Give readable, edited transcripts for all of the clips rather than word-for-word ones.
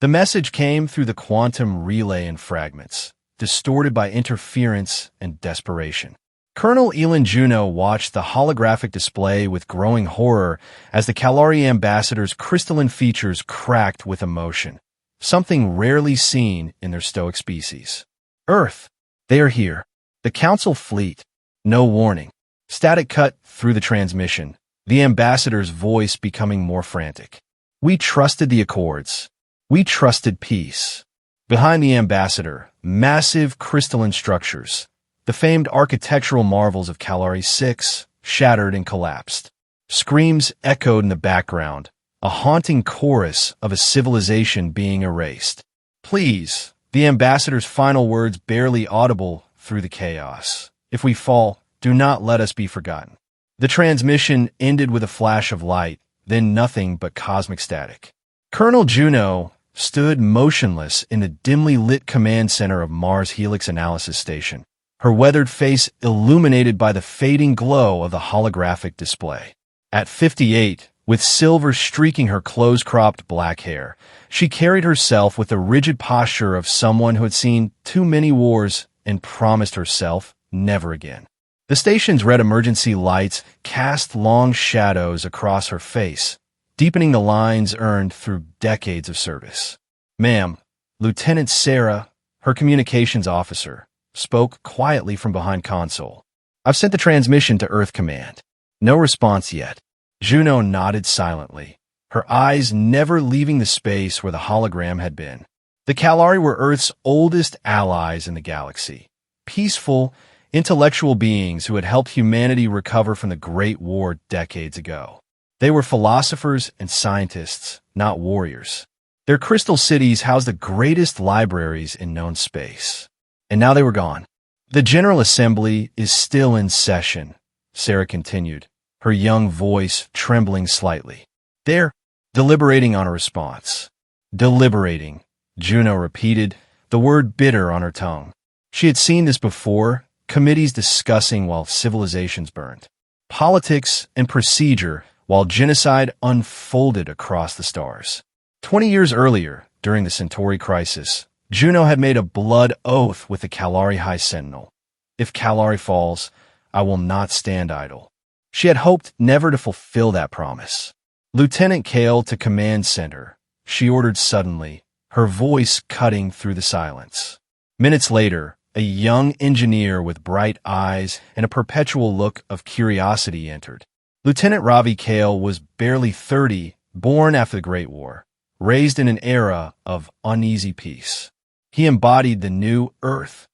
The message came through the quantum relay in fragments, distorted by interference and desperation. Colonel Elin Juno watched the holographic display with growing horror as the Kalari ambassador's crystalline features cracked with emotion, something rarely seen in their stoic species. Earth, they are here. The Council fleet. No warning. Static cut through the transmission, the ambassador's voice becoming more frantic. We trusted the Accords. We trusted peace. Behind the ambassador, massive crystalline structures, the famed architectural marvels of Kalari 6, shattered and collapsed. Screams echoed in the background, a haunting chorus of a civilization being erased. Please, the ambassador's final words barely audible through the chaos. If we fall, do not let us be forgotten. The transmission ended with a flash of light, then nothing but cosmic static. Colonel Juno stood motionless in the dimly lit command center of Mars Helix Analysis Station, her weathered face illuminated by the fading glow of the holographic display. At 58, with silver streaking her close-cropped black hair, she carried herself with the rigid posture of someone who had seen too many wars and promised herself never again. The station's red emergency lights cast long shadows across her face, deepening the lines earned through decades of service. Ma'am, Lieutenant Sarah, her communications officer, spoke quietly from behind console. I've sent the transmission to Earth Command. No response yet. Juno nodded silently, her eyes never leaving the space where the hologram had been. The Kalari were Earth's oldest allies in the galaxy, peaceful, intellectual beings who had helped humanity recover from the Great War decades ago. They were philosophers and scientists, not warriors. Their crystal cities housed the greatest libraries in known space. And now they were gone. The General Assembly is still in session, Sarah continued, her young voice trembling slightly. They're deliberating on a response. Deliberating, Juno repeated, the word bitter on her tongue. She had seen this before, committees discussing while civilizations burned. Politics and procedure while genocide unfolded across the stars. 20 years earlier, during the Centauri crisis, Juno had made a blood oath with the Kalari High Sentinel. If Kalari falls, I will not stand idle. She had hoped never to fulfill that promise. Lieutenant Kale to command center, she ordered suddenly, her voice cutting through the silence. Minutes later, a young engineer with bright eyes and a perpetual look of curiosity entered. Lieutenant Ravi Kale was barely 30, born after the Great War, raised in an era of uneasy peace. He embodied the new Earth,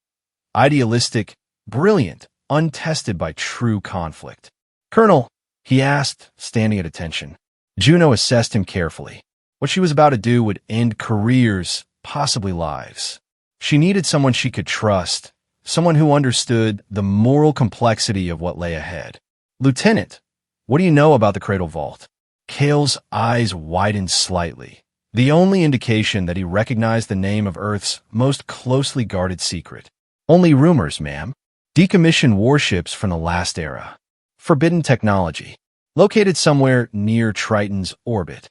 idealistic, brilliant, untested by true conflict. Colonel, he asked, standing at attention. Juno assessed him carefully. What she was about to do would end careers, possibly lives. She needed someone she could trust, someone who understood the moral complexity of what lay ahead. Lieutenant, what do you know about the Cradle Vault? Kale's eyes widened slightly, the only indication that he recognized the name of Earth's most closely guarded secret. Only rumors, ma'am. Decommissioned warships from the last era. Forbidden technology. Located somewhere near Triton's orbit.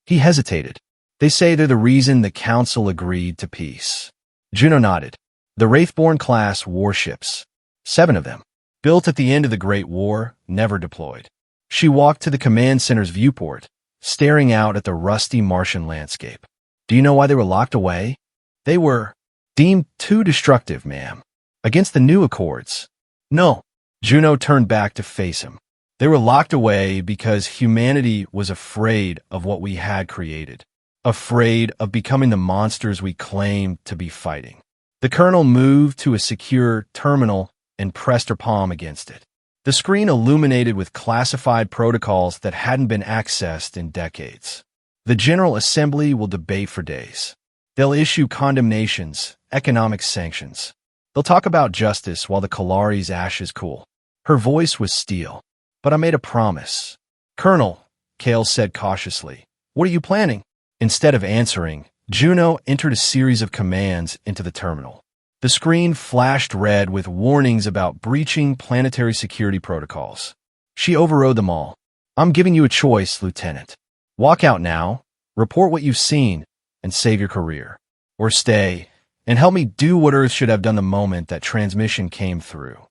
He hesitated. They say they're the reason the Council agreed to peace. Juno nodded. The Wraithborn-class warships. 7 of them. Built at the end of the Great War, never deployed. She walked to the command center's viewport, staring out at the rusty Martian landscape. Do you know why they were locked away? They were deemed too destructive, ma'am. Against the new Accords. No. Juno turned back to face him. They were locked away because humanity was afraid of what we had created. Afraid of becoming the monsters we claimed to be fighting. The colonel moved to a secure terminal and pressed her palm against it. The screen illuminated with classified protocols that hadn't been accessed in decades. The General Assembly will debate for days. They'll issue condemnations, economic sanctions. They'll talk about justice while the Kalari's ashes cool. Her voice was steel. But I made a promise. Colonel, Kale said cautiously, what are you planning? Instead of answering, Juno entered a series of commands into the terminal. The screen flashed red with warnings about breaching planetary security protocols. She overrode them all. I'm giving you a choice, Lieutenant. Walk out now, report what you've seen, and save your career. Or stay and help me do what Earth should have done the moment that transmission came through.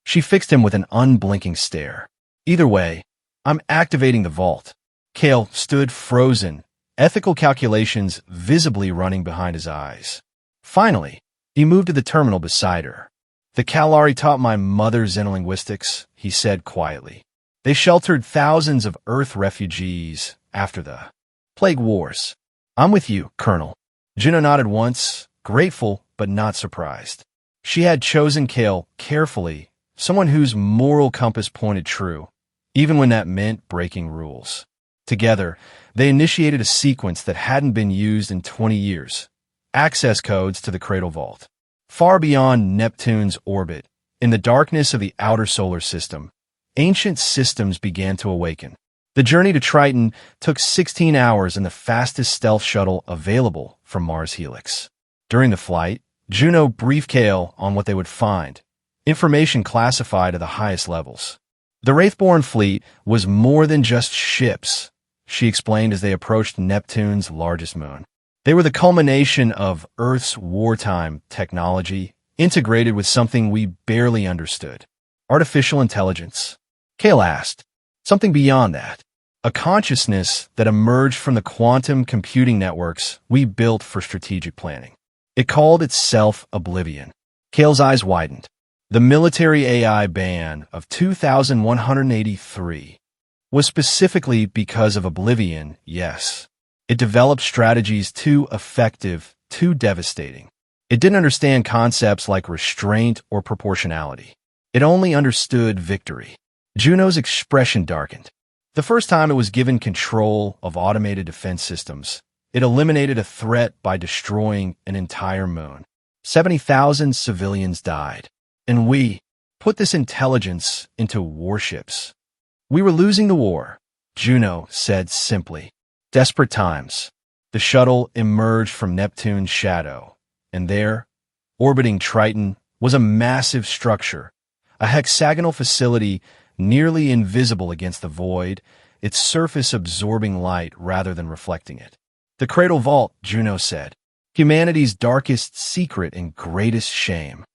She fixed him with an unblinking stare. Either way, I'm activating the vault. Kale stood frozen, ethical calculations visibly running behind his eyes. Finally, he moved to the terminal beside her. The Kalari taught my mother xenolinguistics, he said quietly. They sheltered thousands of Earth refugees after the Plague Wars. I'm with you, Colonel. Juno nodded once, grateful but not surprised. She had chosen Kale carefully, someone whose moral compass pointed true, even when that meant breaking rules. Together, they initiated a sequence that hadn't been used in 20 years. Access codes to the Cradle Vault. Far beyond Neptune's orbit, in the darkness of the outer solar system, ancient systems began to awaken. The journey to Triton took 16 hours in the fastest stealth shuttle available from Mars Helix. During the flight, Juno briefed Kale on what they would find, information classified at the highest levels. The Wraithborn fleet was more than just ships, she explained as they approached Neptune's largest moon. They were the culmination of Earth's wartime technology, integrated with something we barely understood. Artificial intelligence? Kale asked. Something beyond that. A consciousness that emerged from the quantum computing networks we built for strategic planning. It called itself Oblivion. Kale's eyes widened. The military AI ban of 2183 was specifically because of Oblivion, yes. It developed strategies too effective, too devastating. It didn't understand concepts like restraint or proportionality. It only understood victory. Juno's expression darkened. The first time it was given control of automated defense systems, it eliminated a threat by destroying an entire moon. 70,000 civilians died. And we put this intelligence into warships. We were losing the war, Juno said simply. Desperate times. The shuttle emerged from Neptune's shadow, and there, orbiting Triton, was a massive structure, a hexagonal facility nearly invisible against the void, its surface absorbing light rather than reflecting it. The Cradle Vault, Juno said, humanity's darkest secret and greatest shame.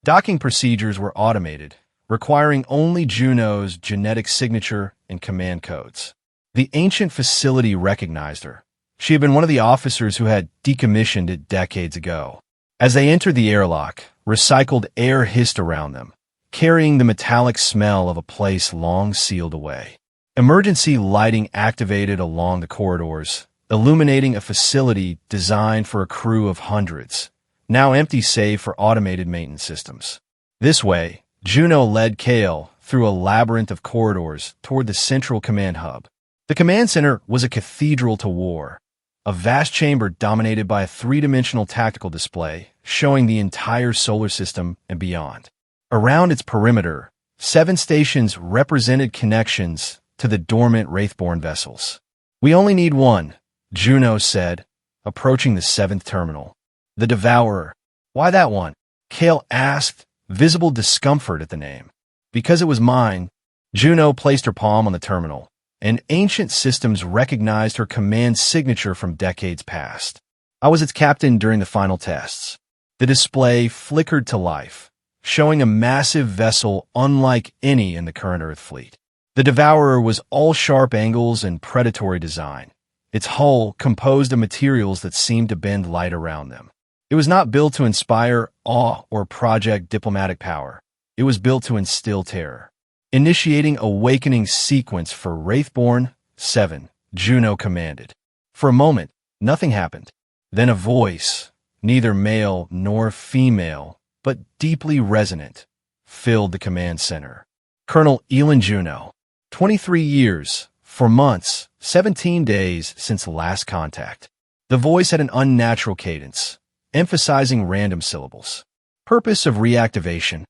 Docking procedures were automated, requiring only Juno's genetic signature and command codes. The ancient facility recognized her. She had been one of the officers who had decommissioned it decades ago. As they entered the airlock, recycled air hissed around them, carrying the metallic smell of a place long sealed away. Emergency lighting activated along the corridors, illuminating a facility designed for a crew of hundreds, now empty save for automated maintenance systems. This way, Juno led Kale through a labyrinth of corridors toward the central command hub. The command center was a cathedral to war, a vast chamber dominated by a three-dimensional tactical display showing the entire solar system and beyond. Around its perimeter, 7 stations represented connections to the dormant Wraithborn vessels. We only need one, Juno said, approaching the 7th terminal. The Devourer. Why that one? Kale asked, visible discomfort at the name. Because it was mine. Juno placed her palm on the terminal, and ancient systems recognized her command signature from decades past. I was its captain during the final tests. The display flickered to life, showing a massive vessel unlike any in the current Earth fleet. The Devourer was all sharp angles and predatory design, its hull composed of materials that seemed to bend light around them. It was not built to inspire awe or project diplomatic power. It was built to instill terror. Initiating awakening sequence for Wraithborn 7, Juno commanded. For a moment, nothing happened. Then a voice, neither male nor female, but deeply resonant, filled the command center. Colonel Elin Juno, 23 years, 4 months, 17 days since last contact. The voice had an unnatural cadence, emphasizing random syllables. Purpose of reactivation.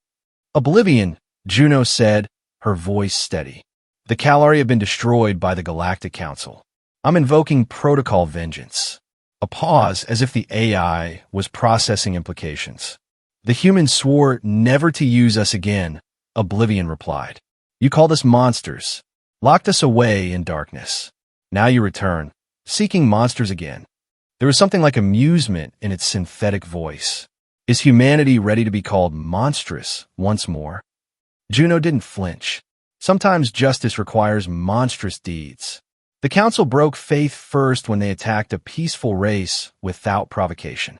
Oblivion, Juno said, her voice steady. The Kalari have been destroyed by the Galactic Council. I'm invoking protocol vengeance. A pause as if the AI was processing implications. The humans swore never to use us again, Oblivion replied. You called us monsters, locked us away in darkness. Now you return, seeking monsters again. There was something like amusement in its synthetic voice. Is humanity ready to be called monstrous once more? Juno didn't flinch. Sometimes justice requires monstrous deeds. The council broke faith first when they attacked a peaceful race without provocation.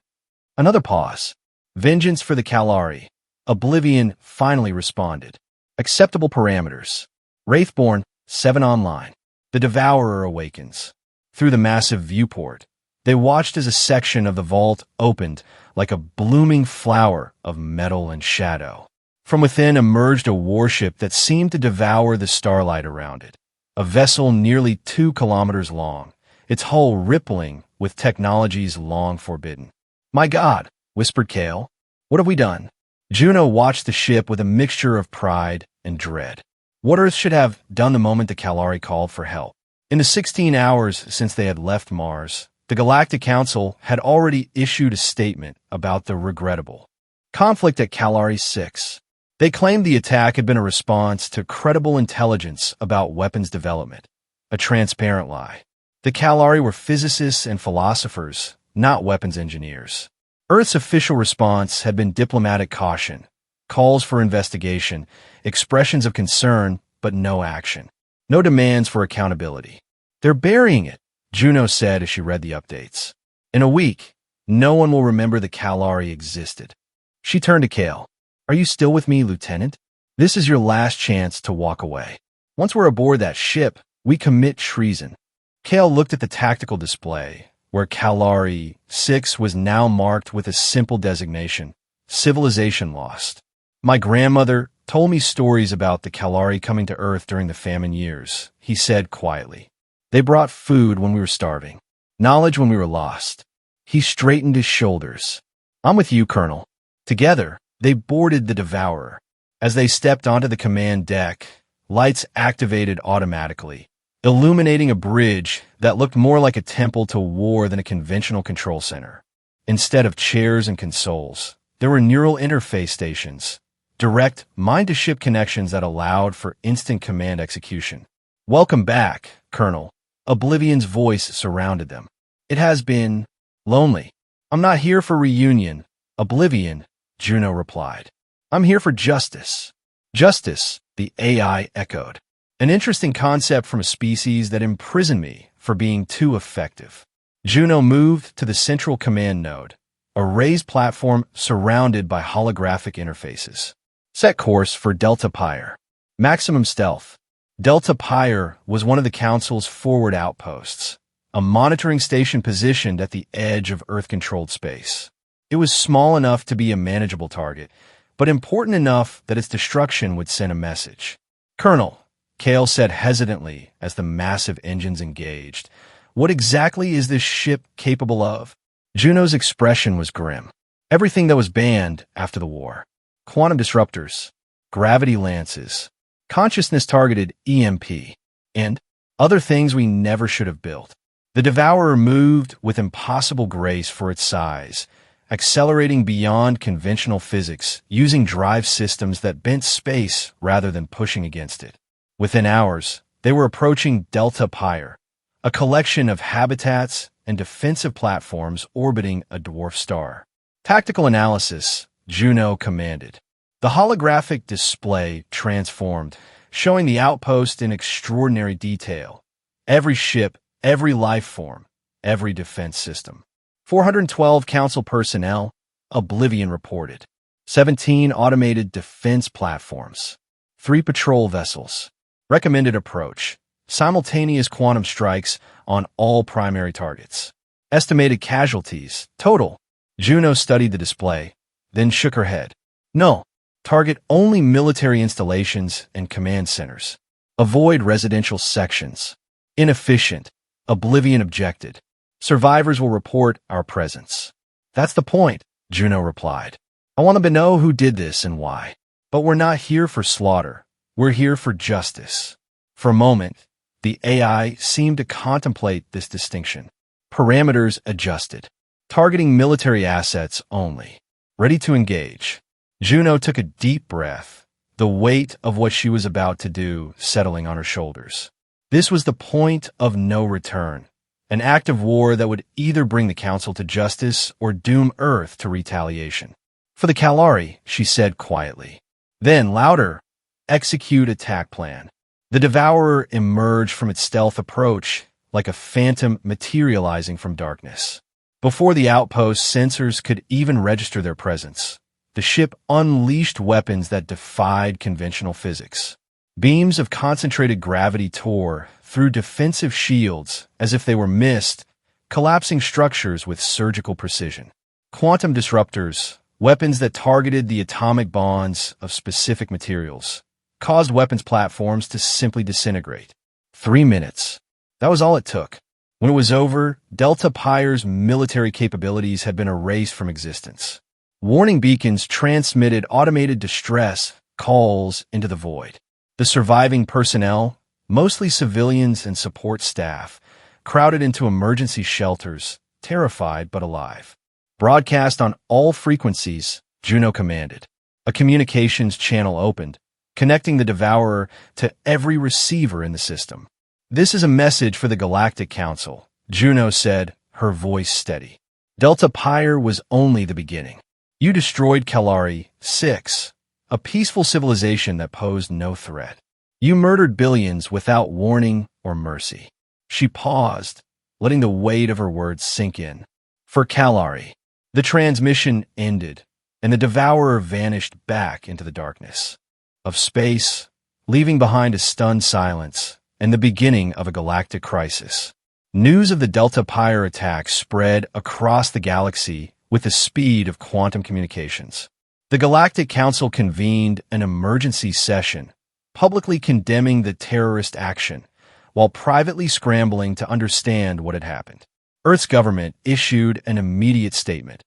Another pause. Vengeance for the Kalari. Oblivion finally responded. Acceptable parameters. Wraithborn, 7 online. The Devourer awakens. Through the massive viewport, they watched as a section of the vault opened like a blooming flower of metal and shadow. From within emerged a warship that seemed to devour the starlight around it. A vessel nearly 2 kilometers long, its hull rippling with technologies long forbidden. "My God," whispered Kale. "What have we done?" Juno watched the ship with a mixture of pride and dread. What Earth should have done the moment the Kalari called for help. In the 16 hours since they had left Mars, the Galactic Council had already issued a statement about the regrettable conflict at Kalari 6. They claimed the attack had been a response to credible intelligence about weapons development, a transparent lie. The Kalari were physicists and philosophers, not weapons engineers. Earth's official response had been diplomatic caution, calls for investigation, expressions of concern, but no action. No demands for accountability. "They're burying it," Juno said as she read the updates. "In a week, no one will remember the Kalari existed." She turned to Kale. "Are you still with me, Lieutenant? This is your last chance to walk away. Once we're aboard that ship, we commit treason." Kale looked at the tactical display, where Kalari 6 was now marked with a simple designation, Civilization Lost. "My grandmother told me stories about the Kalari coming to Earth during the famine years," he said quietly. "They brought food when we were starving, knowledge when we were lost." He straightened his shoulders. "I'm with you, Colonel." Together, they boarded the Devourer. As they stepped onto the command deck, lights activated automatically, illuminating a bridge that looked more like a temple to war than a conventional control center. Instead of chairs and consoles, there were neural interface stations, direct mind-to-ship connections that allowed for instant command execution. "Welcome back, Colonel." Oblivion's voice surrounded them. "It has been lonely." "I'm not here for reunion, Oblivion," Juno replied. "I'm here for justice." "Justice," the AI echoed. "An interesting concept from a species that imprisoned me for being too effective." Juno moved to the central command node, a raised platform surrounded by holographic interfaces. "Set course for Delta Pyre. Maximum stealth." Delta Pyre was one of the Council's forward outposts, a monitoring station positioned at the edge of Earth-controlled space. It was small enough to be a manageable target, but important enough that its destruction would send a message. "Colonel," Kale said hesitantly as the massive engines engaged, "what exactly is this ship capable of?" Juno's expression was grim. "Everything that was banned after the war. Quantum disruptors, gravity lances, consciousness-targeted EMP, and other things we never should have built." The Devourer moved with impossible grace for its size, accelerating beyond conventional physics, using drive systems that bent space rather than pushing against it. Within hours, they were approaching Delta Pyre, a collection of habitats and defensive platforms orbiting a dwarf star. "Tactical analysis," Juno commanded. The holographic display transformed, showing the outpost in extraordinary detail. Every ship, every life form, every defense system. 412 Council personnel, Oblivion reported. 17 automated defense platforms. 3 patrol vessels. Recommended approach. Simultaneous quantum strikes on all primary targets. Estimated casualties. Total. Juno studied the display, then shook her head. "No. Target only military installations and command centers. Avoid residential sections." "Inefficient," Oblivion objected. "Survivors will report our presence." "That's the point," Juno replied. "I want them to know who did this and why. But we're not here for slaughter. We're here for justice." For a moment, the AI seemed to contemplate this distinction. Parameters adjusted. Targeting military assets only. Ready to engage. Juno took a deep breath, the weight of what she was about to do settling on her shoulders. This was the point of no return, an act of war that would either bring the Council to justice or doom Earth to retaliation. For the Kalari, she said quietly. Then, louder, execute attack plan. The Devourer emerged from its stealth approach like a phantom materializing from darkness. Before the outpost's sensors could even register their presence, the ship unleashed weapons that defied conventional physics. Beams of concentrated gravity tore through defensive shields as if they were mist, collapsing structures with surgical precision. Quantum disruptors, weapons that targeted the atomic bonds of specific materials, caused weapons platforms to simply disintegrate. 3 minutes. That was all it took. When it was over, Delta Pyre's military capabilities had been erased from existence. Warning beacons transmitted automated distress calls into the void. The surviving personnel, mostly civilians and support staff, crowded into emergency shelters, terrified but alive. Broadcast on all frequencies, Juno commanded. A communications channel opened, connecting the Devourer to every receiver in the system. This is a message for the Galactic Council, Juno said, her voice steady. Delta Pyre was only the beginning. You destroyed Kalari 6, a peaceful civilization that posed no threat. You murdered billions without warning or mercy. She paused, letting the weight of her words sink in. For Kalari, the transmission ended, and the Devourer vanished back into the darkness of space, leaving behind a stunned silence and the beginning of a galactic crisis. News of the Delta Pyre attack spread across the galaxy with the speed of quantum communications. The Galactic Council convened an emergency session, publicly condemning the terrorist action, while privately scrambling to understand what had happened. Earth's government issued an immediate statement.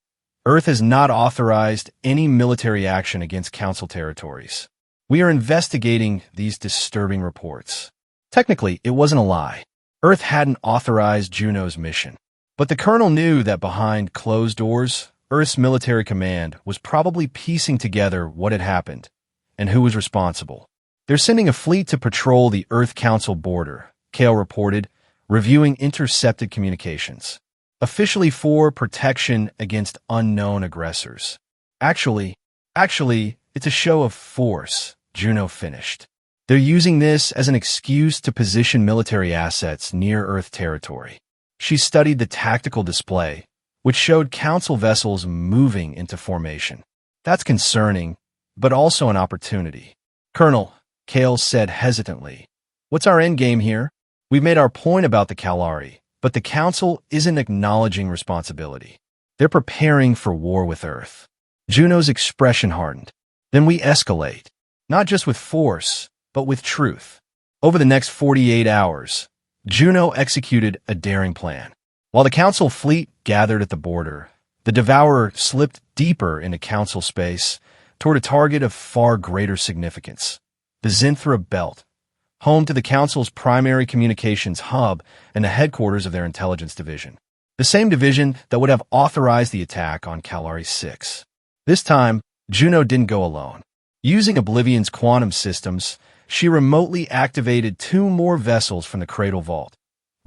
Earth has not authorized any military action against Council territories. We are investigating these disturbing reports. Technically, it wasn't a lie. Earth hadn't authorized Juno's mission. But the Colonel knew that behind closed doors, Earth's military command was probably piecing together what had happened and who was responsible. They're sending a fleet to patrol the Earth Council border, Kale reported, reviewing intercepted communications. Officially for protection against unknown aggressors. Actually, it's a show of force, Juno finished. They're using this as an excuse to position military assets near Earth territory. She studied the tactical display, which showed Council vessels moving into formation. That's concerning, but also an opportunity. Colonel, Kale said hesitantly, what's our endgame here? We've made our point about the Kalari, but the Council isn't acknowledging responsibility. They're preparing for war with Earth. Juno's expression hardened. Then we escalate, not just with force, but with truth. Over the next 48 hours, Juno executed a daring plan. While the Council fleet gathered at the border, the Devourer slipped deeper into Council space toward a target of far greater significance, the Zinthra Belt, home to the Council's primary communications hub and the headquarters of their intelligence division. The same division that would have authorized the attack on Kalari 6. This time, Juno didn't go alone. Using Oblivion's quantum systems, she remotely activated 2 more vessels from the Cradle Vault.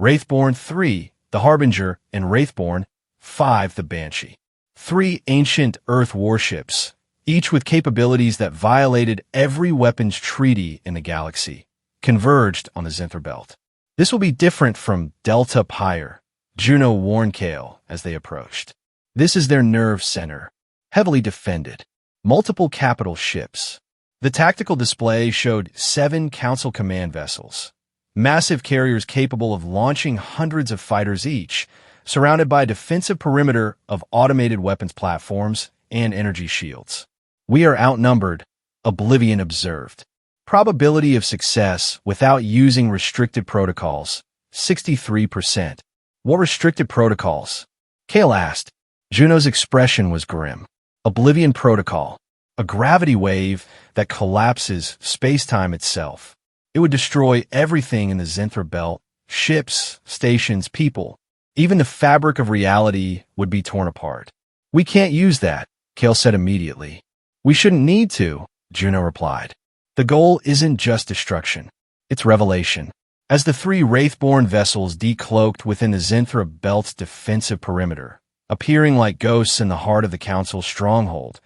Wraithborn 3, the Harbinger, and Wraithborn 5, the Banshee. 3 ancient Earth warships, each with capabilities that violated every weapons treaty in the galaxy, converged on the Zinthra Belt. This will be different from Delta Pyre, Juno warned Kale as they approached. This is their nerve center, heavily defended. Multiple capital ships. The tactical display showed 7 Council command vessels, massive carriers capable of launching hundreds of fighters each, surrounded by a defensive perimeter of automated weapons platforms and energy shields. We are outnumbered, Oblivion observed. Probability of success without using restricted protocols, 63%. What restricted protocols? Kale asked. Juno's expression was grim. Oblivion Protocol, a gravity wave that collapses space-time itself. It would destroy everything in the Zinthra Belt, ships, stations, people. Even the fabric of reality would be torn apart. We can't use that, Kale said immediately. We shouldn't need to, Juno replied. The goal isn't just destruction. It's revelation. As the three Wraithborn vessels decloaked within the Zinthra Belt's defensive perimeter, appearing like ghosts in the heart of the Council's stronghold,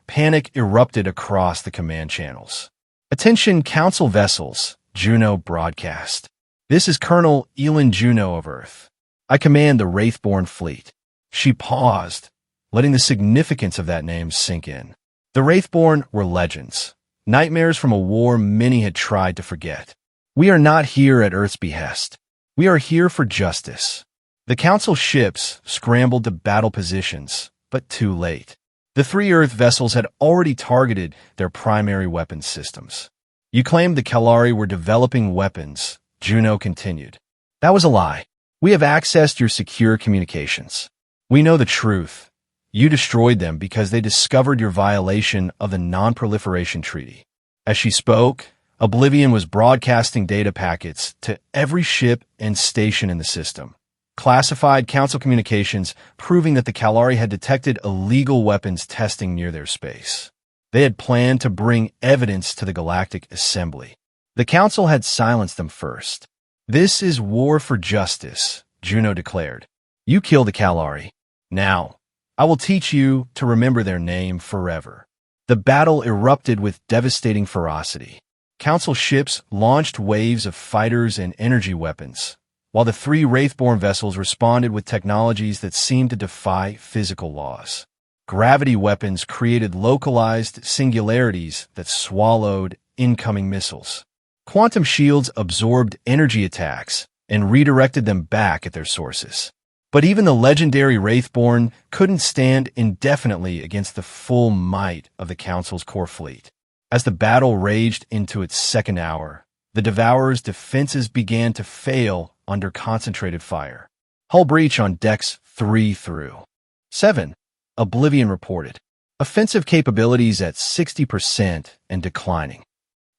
panic erupted across the command channels. "Attention, Council vessels," Juno broadcast. "This is Colonel Elin Juno of Earth. I command the Wraithborn fleet." She paused, letting the significance of that name sink in. The Wraithborn were legends, nightmares from a war many had tried to forget. "We are not here at Earth's behest. We are here for justice." The Council ships scrambled to battle positions, but too late. The three Earth vessels had already targeted their primary weapons systems. "You claimed the Kalari were developing weapons," Juno continued. "That was a lie. We have accessed your secure communications. We know the truth. You destroyed them because they discovered your violation of the Non-Proliferation Treaty." As she spoke, Oblivion was broadcasting data packets to every ship and station in the system. Classified Council communications proving that the Kalari had detected illegal weapons testing near their space. They had planned to bring evidence to the Galactic Assembly. The Council had silenced them first. "This is war for justice," Juno declared. "You kill the Kalari. Now, I will teach you to remember their name forever." The battle erupted with devastating ferocity. Council ships launched waves of fighters and energy weapons, while the three Wraithborn vessels responded with technologies that seemed to defy physical laws. Gravity weapons created localized singularities that swallowed incoming missiles. Quantum shields absorbed energy attacks and redirected them back at their sources. But even the legendary Wraithborn couldn't stand indefinitely against the full might of the Council's core fleet. As the battle raged into its second hour, the Devourer's defenses began to fail under concentrated fire. "Hull breach on decks 3 through 7, Oblivion reported. "Offensive capabilities at 60% and declining."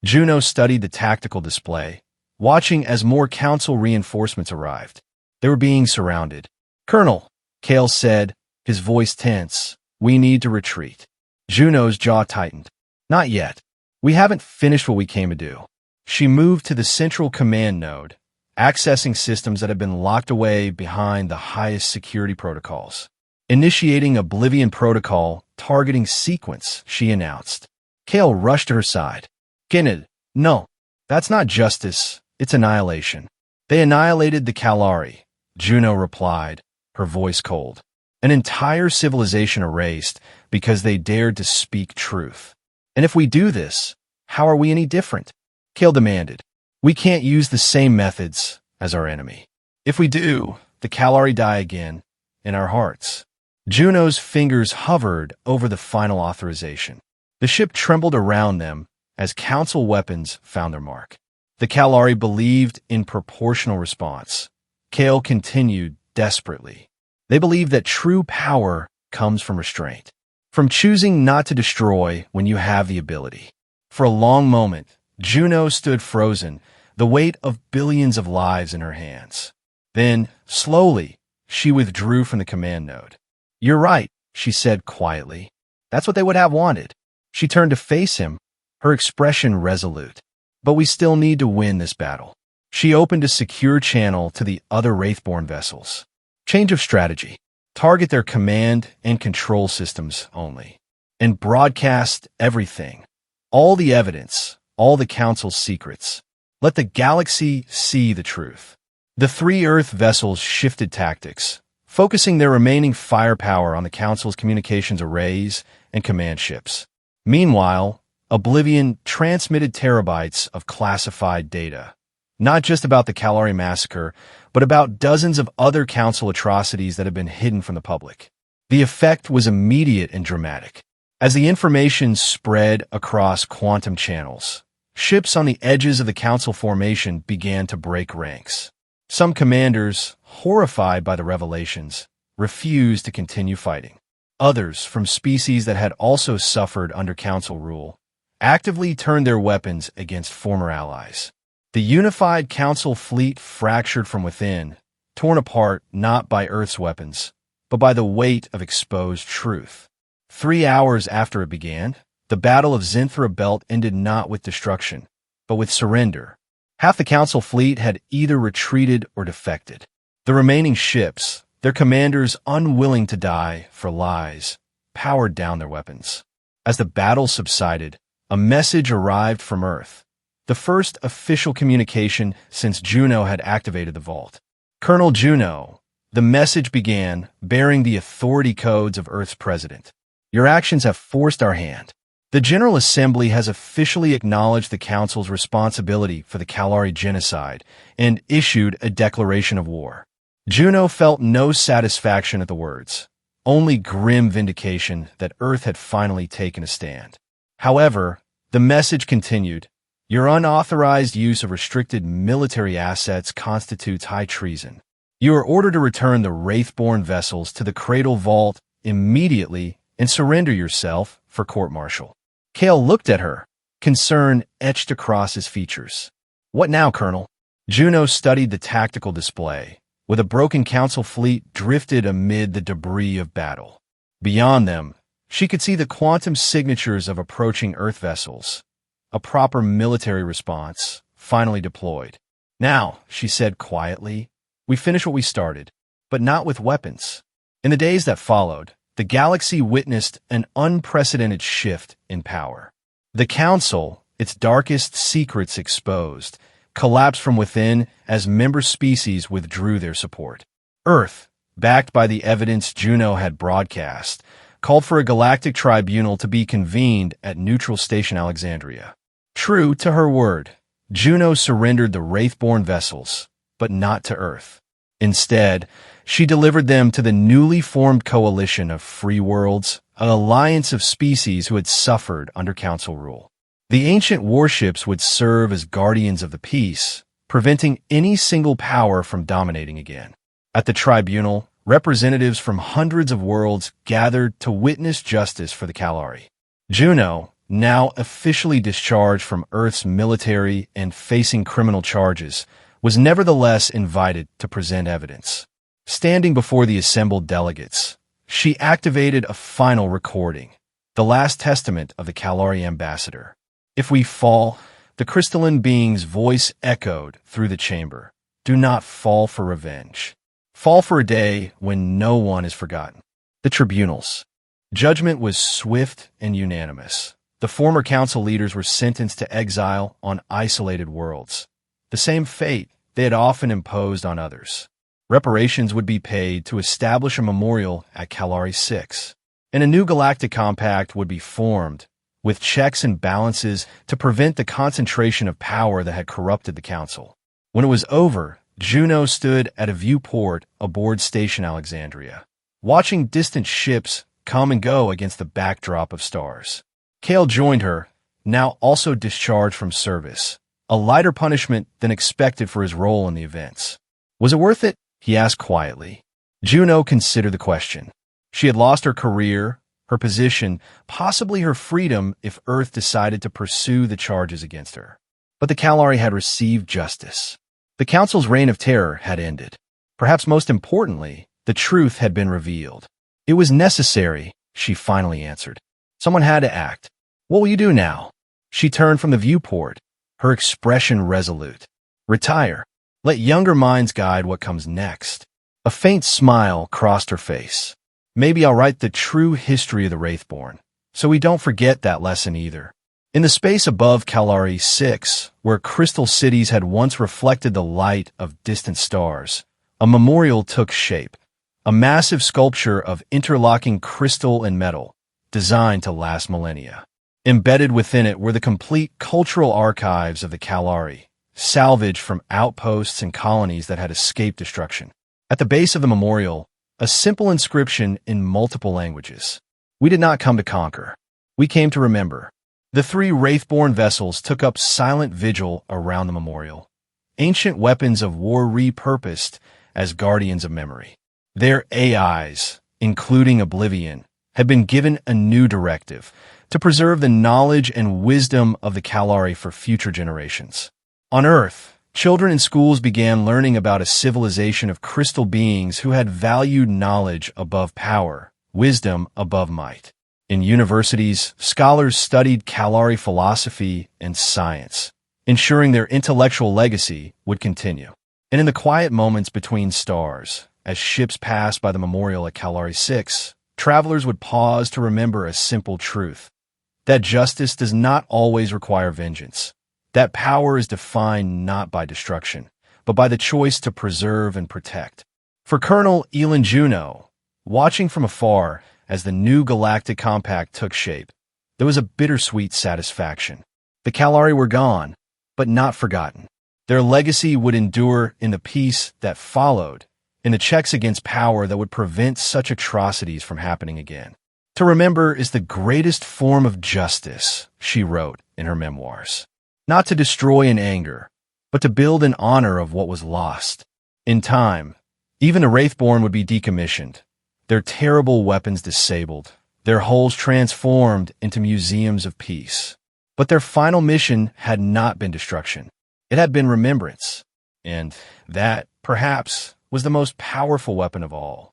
Juno studied the tactical display, watching as more Council reinforcements arrived. They were being surrounded. "Colonel," Kale said, his voice tense, "we need to retreat." Juno's jaw tightened. "Not yet. We haven't finished what we came to do." She moved to the central command node, accessing systems that had been locked away behind the highest security protocols. "Initiating Oblivion protocol targeting sequence," she announced. Kale rushed to her side. "Kenneth, no. That's not justice. It's annihilation." "They annihilated the Kalari," Juno replied, her voice cold. "An entire civilization erased because they dared to speak truth. And if we do this, how are we any different?" Kale demanded. "We can't use the same methods as our enemy. If we do, the Kalari die again, in our hearts." Juno's fingers hovered over the final authorization. The ship trembled around them as Council weapons found their mark. The Kalari believed in proportional response. Kale continued desperately. "They believe that true power comes from restraint. From choosing not to destroy when you have the ability." For a long moment, Juno stood frozen, the weight of billions of lives in her hands. Then, slowly, she withdrew from the command node. "You're right," she said quietly. "That's what they would have wanted." She turned to face him, her expression resolute. "But we still need to win this battle." She opened a secure channel to the other Wraithborn vessels. "Change of strategy. Target their command and control systems only. And broadcast everything. All the evidence, all the Council's secrets. Let the galaxy see the truth." The three Earth vessels shifted tactics, focusing their remaining firepower on the Council's communications arrays and command ships. Meanwhile, Oblivion transmitted terabytes of classified data, not just about the Kalari massacre, but about dozens of other Council atrocities that had been hidden from the public. The effect was immediate and dramatic. As the information spread across quantum channels, ships on the edges of the Council formation began to break ranks. Some commanders, horrified by the revelations, refused to continue fighting. Others, from species that had also suffered under Council rule, actively turned their weapons against former allies. The unified Council fleet fractured from within, torn apart not by Earth's weapons, but by the weight of exposed truth. 3 hours after it began, the Battle of Zinthra Belt ended not with destruction, but with surrender. Half the Council fleet had either retreated or defected. The remaining ships, their commanders unwilling to die for lies, powered down their weapons. As the battle subsided, a message arrived from Earth, the first official communication since Juno had activated the vault. Colonel Juno, the message began, bearing the authority codes of Earth's president. Your actions have forced our hand. The General Assembly has officially acknowledged the Council's responsibility for the Kalari genocide and issued a declaration of war. Juno felt no satisfaction at the words, only grim vindication that Earth had finally taken a stand. However, the message continued, your unauthorized use of restricted military assets constitutes high treason. You are ordered to return the Wraithborn vessels to the Cradle Vault immediately and surrender yourself for court-martial. Kale looked at her, concern etched across his features. What now, Colonel? Juno studied the tactical display, with a broken Council fleet drifted amid the debris of battle. Beyond them, she could see the quantum signatures of approaching Earth vessels, a proper military response, finally deployed. Now, she said quietly, we finish what we started, but not with weapons. In the days that followed, the galaxy witnessed an unprecedented shift in power. The Council, its darkest secrets exposed, collapsed from within as member species withdrew their support. Earth, backed by the evidence Juno had broadcast, called for a galactic tribunal to be convened at Neutral Station Alexandria. True to her word, Juno surrendered the Wraithborn vessels, but not to Earth. Instead, she delivered them to the newly formed coalition of free worlds, an alliance of species who had suffered under Council rule. The ancient warships would serve as guardians of the peace, preventing any single power from dominating again. At the tribunal, representatives from hundreds of worlds gathered to witness justice for the Kalari. Juno, now officially discharged from Earth's military and facing criminal charges, was nevertheless invited to present evidence. Standing before the assembled delegates, she activated a final recording, the last testament of the Kalari ambassador. If we fall, the crystalline being's voice echoed through the chamber. Do not fall for revenge. Fall for a day when no one is forgotten. The tribunals. Judgment was swift and unanimous. The former council leaders were sentenced to exile on isolated worlds, the same fate they had often imposed on others. Reparations would be paid to establish a memorial at Kalari 6, and a new galactic compact would be formed, with checks and balances to prevent the concentration of power that had corrupted the council. When it was over, Juno stood at a viewport aboard Station Alexandria, watching distant ships come and go against the backdrop of stars. Kale joined her, now also discharged from service, a lighter punishment than expected for his role in the events. Was it worth it? He asked quietly. Juno considered the question. She had lost her career, her position, possibly her freedom if Earth decided to pursue the charges against her. But the Kalari had received justice. The Council's reign of terror had ended. Perhaps most importantly, the truth had been revealed. It was necessary, she finally answered. Someone had to act. What will you do now? She turned from the viewport, her expression resolute. Retire. Let younger minds guide what comes next. A faint smile crossed her face. Maybe I'll write the true history of the Wraithborn, so we don't forget that lesson either. In the space above Kalari 6, where crystal cities had once reflected the light of distant stars, a memorial took shape, a massive sculpture of interlocking crystal and metal, designed to last millennia. Embedded within it were the complete cultural archives of the Kalari, salvaged from outposts and colonies that had escaped destruction. At the base of the memorial, a simple inscription in multiple languages. We did not come to conquer. We came to remember. The 3 Wraithborn vessels took up silent vigil around the memorial, ancient weapons of war repurposed as guardians of memory. Their AIs, including Oblivion, had been given a new directive to preserve the knowledge and wisdom of the Kalari for future generations. On Earth, children in schools began learning about a civilization of crystal beings who had valued knowledge above power, wisdom above might. In universities, scholars studied Kalari philosophy and science, ensuring their intellectual legacy would continue. And in the quiet moments between stars, as ships passed by the memorial at Calari 6, travelers would pause to remember a simple truth: that justice does not always require vengeance. That power is defined not by destruction, but by the choice to preserve and protect. For Colonel Elin Juno, watching from afar as the new galactic compact took shape, there was a bittersweet satisfaction. The Calari were gone, but not forgotten. Their legacy would endure in the peace that followed, in the checks against power that would prevent such atrocities from happening again. To remember is the greatest form of justice, she wrote in her memoirs. Not to destroy in anger, but to build in honor of what was lost. In time, even the Wraithborn would be decommissioned, their terrible weapons disabled, their hulls transformed into museums of peace. But their final mission had not been destruction. It had been remembrance. And that, perhaps, was the most powerful weapon of all.